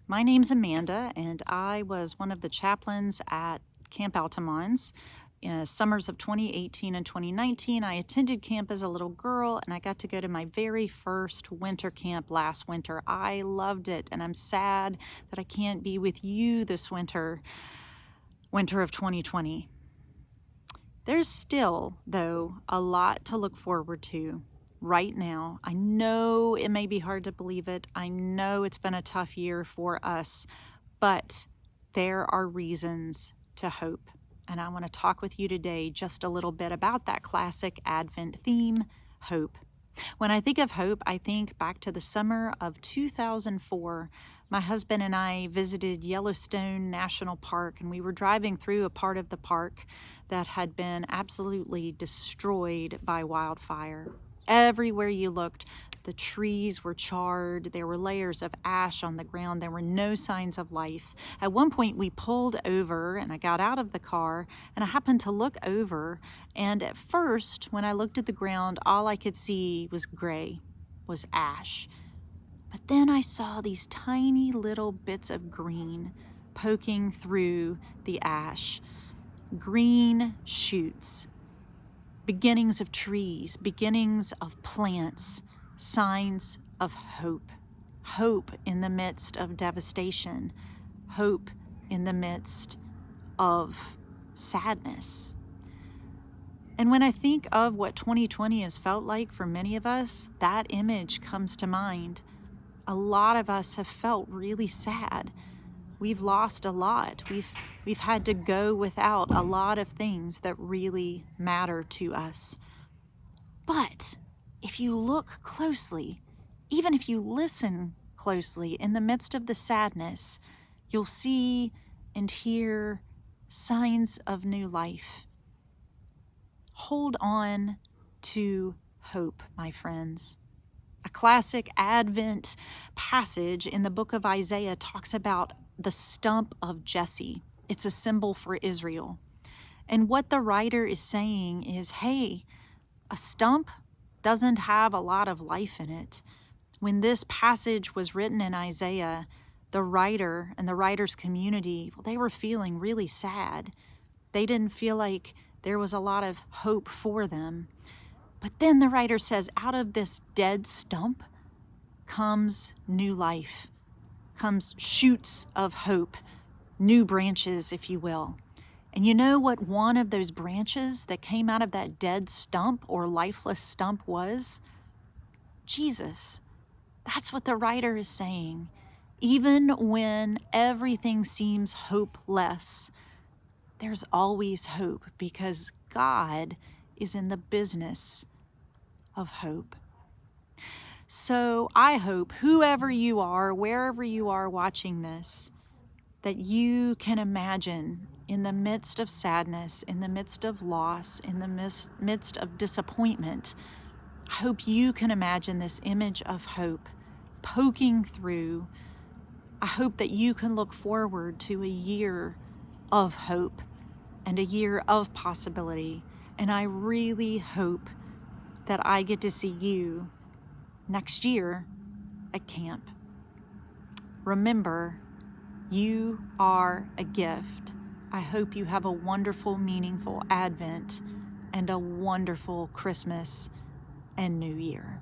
My name's Amanda, and I was one of the chaplains at Camp Altamont. Summers of 2018 and 2019, I attended camp as a little girl, and I got to go to my very first winter camp last winter. I loved it, and I'm sad that I can't be with you this winter of 2020. There's still, though, a lot to look forward to right now. I know it may be hard to believe it. I know it's been a tough year for us, but there are reasons to hope. And I want to talk with you today just a little bit about that classic Advent theme, hope. When I think of hope, I think back to the summer of 2004. My husband and I visited Yellowstone National Park, and we were driving through a part of the park that had been absolutely destroyed by wildfire. Everywhere you looked, the trees were charred. There were layers of ash on the ground. There were no signs of life. At one point, we pulled over, and I got out of the car, and I happened to look over. And at first, when I looked at the ground, all I could see was gray, was ash. But then I saw these tiny little bits of green poking through the ash. Green shoots, beginnings of trees, beginnings of plants, signs of hope. Hope in the midst of devastation. Hope in the midst of sadness. And when I think of what 2020 has felt like for many of us, that image comes to mind. A lot of us have felt really sad. We've lost a lot. We've had to go without a lot of things that really matter to us. But if you look closely, even if you listen closely in the midst of the sadness, you'll see and hear signs of new life. Hold on to hope, my friends. A classic Advent passage in the book of Isaiah talks about the stump of Jesse. It's a symbol for Israel. And what the writer is saying is, hey, a stump doesn't have a lot of life in it. When this passage was written in Isaiah, the writer and the writer's community, well, they were feeling really sad. They didn't feel like there was a lot of hope for them. But then the writer says, out of this dead stump comes new life, comes shoots of hope, new branches, if you will. And you know what one of those branches that came out of that dead stump or lifeless stump was? Jesus. That's what the writer is saying. Even when everything seems hopeless, there's always hope because God is in the business of hope. So I hope whoever you are, wherever you are watching this, that you can imagine in the midst of sadness, in the midst of loss, in the midst of disappointment, I hope you can imagine this image of hope poking through. I hope that you can look forward to a year of hope and a year of possibility. And I really hope that I get to see you next year at camp. Remember, you are a gift. I hope you have a wonderful, meaningful Advent and a wonderful Christmas and New Year.